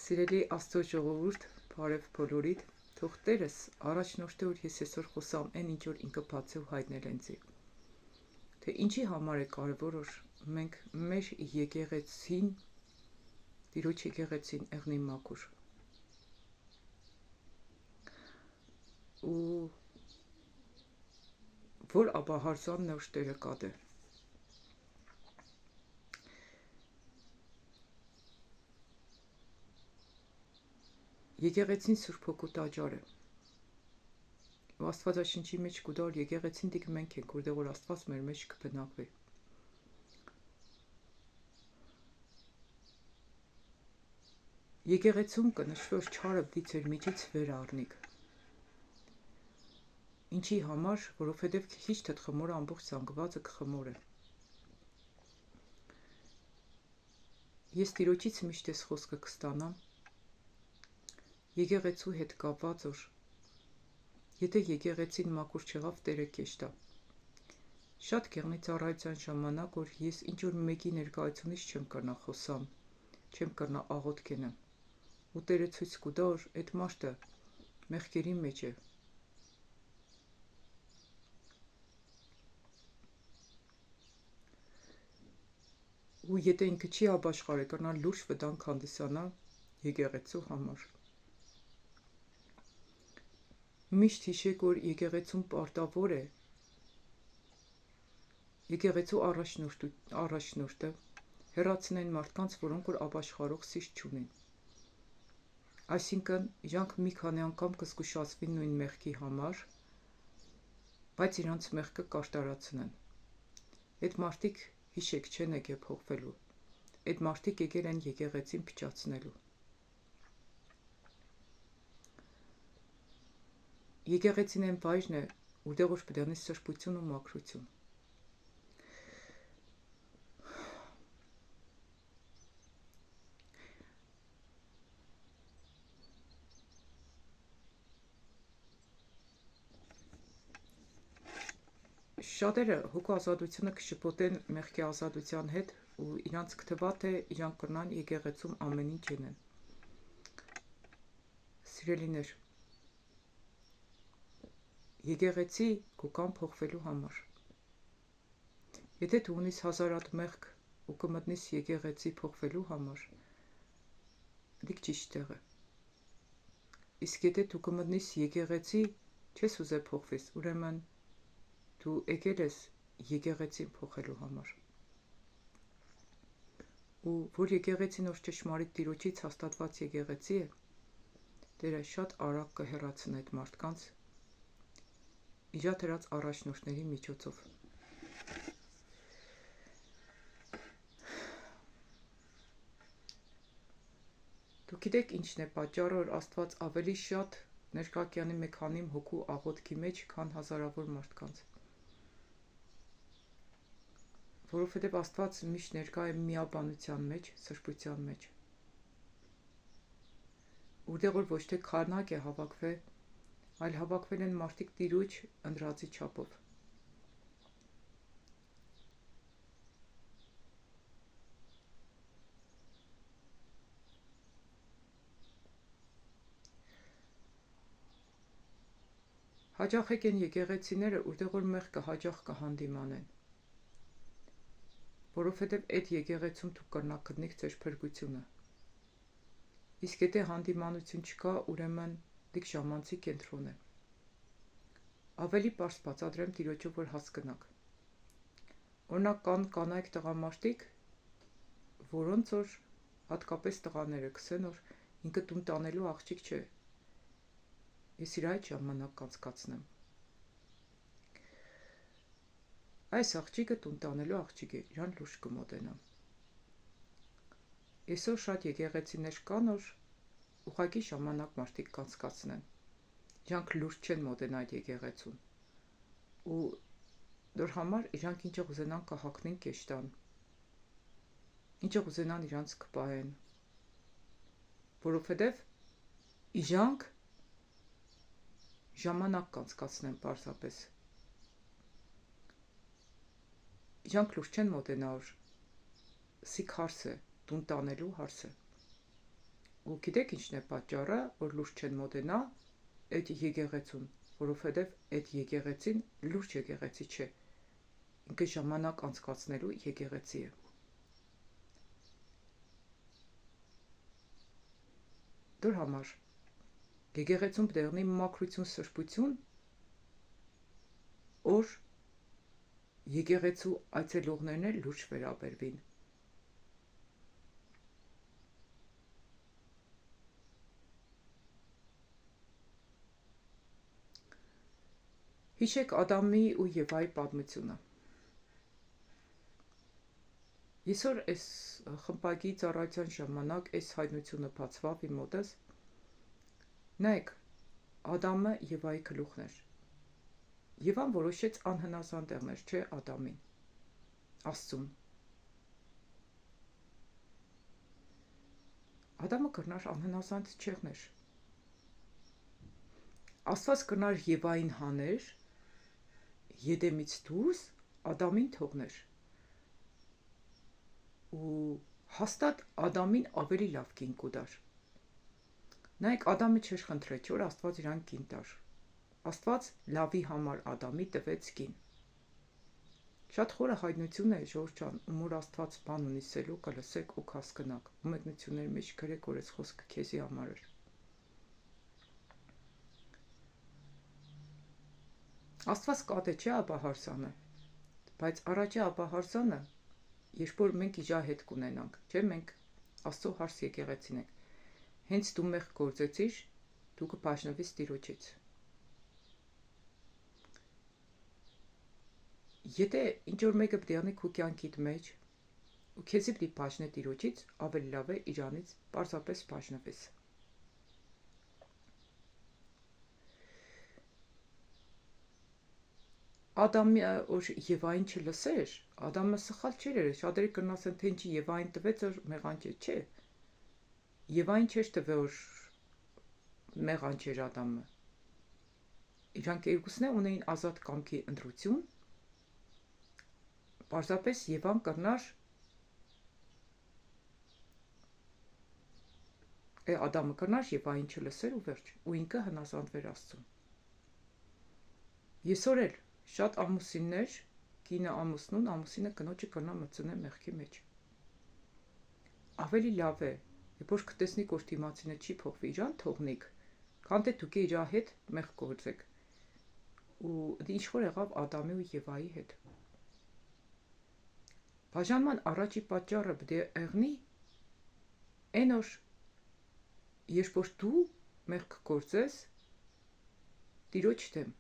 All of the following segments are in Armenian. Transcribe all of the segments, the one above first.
Սիրելի Աստծո ժողովուրդ, բարև բոլորիդ, թող Տերս առաջնորդի, որ ես այսօր խոսամ այն ինչ որ ինքը բացի ու հայտնել ինձի։ Թե ինչի համար է կարևոր, որ մենք մեր եկեղեցին, Տիրոջ եկեղեցին եղնի մաքուր։ Ու որ ապահարզան նոր Տերը կադե։ Եկեղեցին Սուրբ Հոգու տաճար է։ Ու Աստվածաշնչի մեջ կուտա որ եկեղեցին դիք մենք ենք, որտեղ որ Աստված մեր մեջ կբնակվի։ Եկեղեցում կնշվի որ չարը պիտի ձեր միջից վեր առնիք։ Ինչի համար, որովհետև քիչ թխմորը ամբողջ զանգվածը կխմորե։ Ես Տիրոջից միշտ այս խոսքը կստանամ։ Եկեղեցու հետ կապված որ եթե եկեղեցին մաքուր չեղավ, Տերը կեշ տա։ Շատ կեղնի ծառայության ժամանակ որ ես ինչ որ մեկի ներկայությունից չեմ կրնա խոսամ, չեմ կրնա աղոթք կենեմ։ Ու Տերը ցույց կտա որ այդ մարդը մեղքերի մեջ է։ Ու եթե ինքը չի ապաշխարի, կրնա լուրջ վտանգ հանդիսանա եկեղեցու համար։ Միշտ հիշեք, որ եկեղեցում պարտավոր է եկեղեցու առաջնորդը հեռացնեն մարդկանց, որոնք որ ապաշխարող սիրտ չունեն։ Այսինքն, իրանք մի քանի անգամ կզգուշացվին նույն մեղքի համար, բայց իրանց մեղքը կարտարացնեն։ Այդ մարդիկ հիշեք չեն եկել փոխվելու։ Այդ մարդիկ եկել են եկեղեցին փչացնելու։ Եկեղեցին այն վայրն է, որտեղ որ պետք է սրբություն ու մաքրություն։ Շատերը հոգու ազատությունը կշփոթեն մեղքի ազատության հետ ու իրանց կթվա թե իրանք կրնան եկեղեցում ամեն ինչ ենեն։ Սիրելիներ, եկեղեցի կան փոխվելու համար։ Եթե դու ունիս 1000 հատ մեղք ու կմտնես եկեղեցի փոխվելու համար, դիք ճիշտ տեղ է։ Իսկ եթե դու կմտնես եկեղեցի, չես ուզե փոխվես, ուրեմն դու եկել ես եկեղեցին փոխելու համար։ Ու որ եկեղեցին որ ճշմարիտ Տիրոջից հաստատված եկեղեցի է, Տերը շատ արագ կհեռացնի այդ մարդկանց իրա դրած առաջնորդների միջոցով։ Դուք գիտեք ինչն է պատճառը, որ Աստված ավելի շատ ներկա կյանի մի քանի հոգու աղոթքի մեջ, քան հազարավոր մարդկանց։ Որովհետև Աստված միշտ ներկա է միաբանության մեջ, սրբության մեջ։ Որտեղ որ ոչ թե քանակ է հավաքվել, այլ հավաքվել են մարդիկ Տիրոջ ընտրածի չափով։ Հաճախ են եկեղեցիները, որտեղ որ մեղքը հաճախ կհանդիմանեն։ Որովհետև այդ եկեղեցում դուք կրնաք գտնիք ձեր փրկությունը։ Իսկ եթե հանդիմանություն չկա, ուրեմն դիք ժամանցի կենտրոն է։ Ավելի պարզ բացատրեմ Տիրոջով որ հասկնաք։ Օրինակ կան կանայք տղամարդիկ, որոնց որ հատկապես տղաները կսեն որ ինքը տուն տանելու աղջիկ չէ։ Ես իր այդ ժամանակ կանցկացնեմ։ Այս աղջիկը տուն տանելու աղջիկ է, իրան լուրջ կմոտենամ։ Այսօր շատ եկեղեցիներ կան, որ ուղղակի ժամանակ մարդիկ կանցկացնեն։ Իրանք լուրջ չեն մոտենա այդ եկեղեցուն։ Ու դոր համար իրանք ինչ ուզենան կհագնեն կեշտան։ Ինչ ուզենան իրանց կպահեն։ Որովհետև իրանք ժամանակ կանցկացնեն պարզապես։ Իրանք լուրջ չեն մոտենա որ սիք հարս է, տուն տանելու հարս է։ ու գիտեք ինչն է պատճառը, որ լուրջ չեն մոտենա այդ եկեղեցուն, որովհետև այդ եկեղեցին լուրջ եկեղեցի չէ, ինքը ժամանակ անցկացնելու եկեղեցի է։ Դրա համար եկեղեցում դեղնի մաքրություն, սրբություն, որ եկեղեցու այցելողներն էլ լուրջ վերաբերվին։ Հիշեք Ադամի ու Եվայի պատմությունը։ Այսօր այս խմբակի ծառայության ժամանակ այս հայտնությունը բացվավ իմ մոտս։ Նայեք, Ադամը Եվայի գլուխն էր։ Եվան որոշեց անհնազանդ եղներ, չէ Ադամին, Աստծուն։ Ադամը կրնար անհնազանդ չեղներ։ Աստված կրնար Եվային հաներ, Եդեմից դուրս Ադամին թողներ ու հաստատ Ադամին ավելի լավ կին կուտար։ Նայեք, Ադամը չէր խնդրել, որ Աստված իրան կին տար։ Աստված լավի համար Ադամի տվեց կին։ Շատ խորը հայտնություն է, Ժորժ ջան, ու որ Աստված բան ունի սելու, կլսեք ու կհասկնաք։ Ու մեկնությունների մեջ գրեք, որ այս խոսքը քեզի համար էր։ Աստված կատե չէ ապահարսանը, բայց առաջի ապահարսանը, երբ որ մենք իրա հետ կունենանք, չէ, մենք Աստծո հարս եկեղեցին ենք, հենց դու մեղ գործեցիր, դու կբաժնվես Տիրոջից։ Եթե ինչ-որ մեկը պիտի անի քո կյանքիդ մեջ, ու քեզի պիտի բաժնե Տիրոջից, ավելի լավ է իրանից պարզապես բաժնվես։ Ադամը որ Եվային չլսեր, Ադամը սխալ չէր երես, շատերը կնասեն, թե ինչի Եվային տվեց, որ մեղանջեր, չէ։ Եվային չէր տվել, որ մեղանջեր Ադամը։ Իրանք երկուսն ունեին ազատ կամքի ընտրություն, պարզապես Եվան կրնար Ադամը կրնար Եվային չլսեր ու վերջ, ու ինքը հնազանդվեր Աստծուն։ Եսօր էլ շատ ամուսիններ, կինը ամուսնուն, ամուսինը կնոջը կրնա մտցնե մեղքի մեջ։ Ավելի լավ է, երբ որ կտեսնի որ դիմացինը չի փոխվի, իրան թողնիկ, քան թե դուք իրա հետ մեղք գործեք։ Ու ինչ որ եղավ Ադամի ու Եվայի հետ։ Բաժանման առաջի պատճառը պետք է եղնի այն որ երբ որ դու մեղք գործես Տիրոջ դեմ։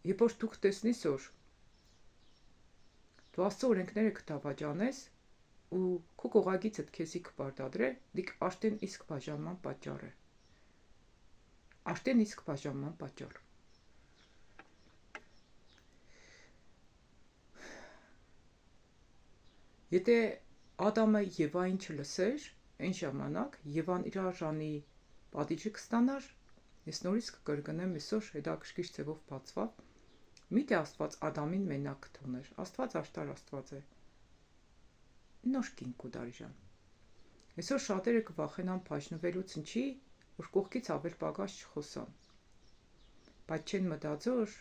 Երբ որ դուք տեսնես որ դու Աստծո օրենքները կդավաճանես ու քո կողագիցդ քեզի կպարտադրե, դիք աշտեն իսկ բաժանման պատճառ է։ Աշտեն իսկ բաժանման պատճառ։ Եթե Ադամը Եվային չլսեր, այն ժամանակ Եվան իր արժանի պատիժը կստանար, ես նորից կկրկնեմ, այսօր հետաքրքիր ձևով բացվավ, միթե Աստված Ադամին մենակ կթողներ, Աստված աշտար Աստված է, նոր կին կուտար իրան։ Այսօր շատերը կվախենան բաժնվելուց ինչի, որ կողքից ավել պակաս չխոսան, բայց չեն մտածում, որ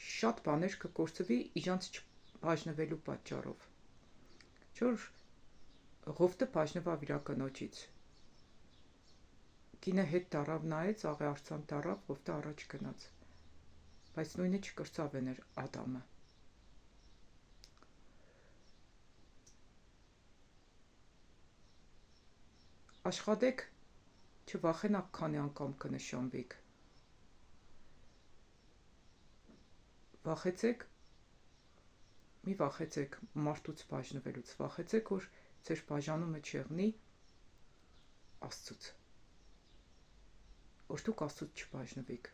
շատ բաներ կկործվի իրանց բաժնվելու պատճառով։ Չոր Ղովտը բաժնվավ իր կնոջից։ Կինը հետ տարավ նայեց, աղե արձան տարավ, Ղովտը առաջ գնաց։ Բայց նույնը չկրծավ էներ Ադամը։ Աշխատեք չվախենաք, քանի անգամ կնշանվիք։ Վախեցեք, մի վախեցեք մարդուց բաժնվելուց, վախեցեք, որ ձեր բաժանումը չեղնի Աստծուց, որ դուք Աստծուց չբաժնվիք,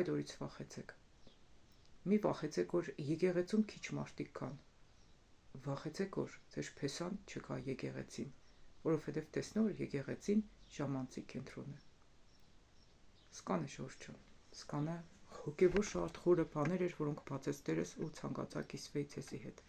այդ օրից վախեցեք։ Մի վախեցեք, որ եկեղեցում քիչ մարդիկ կան, վախեցեք, որ ձեր փեսան չկա եկեղեցին, որովհետև տեսնու որ եկեղեցին ժամանցի կենտրոն է։ Սկանը Ժորժ ջան, սկանը հոգևոր շատ խորը բաներ էր, որոնք բացեց Տերս ու ցանկացա կիսվեի ցեսի հետ։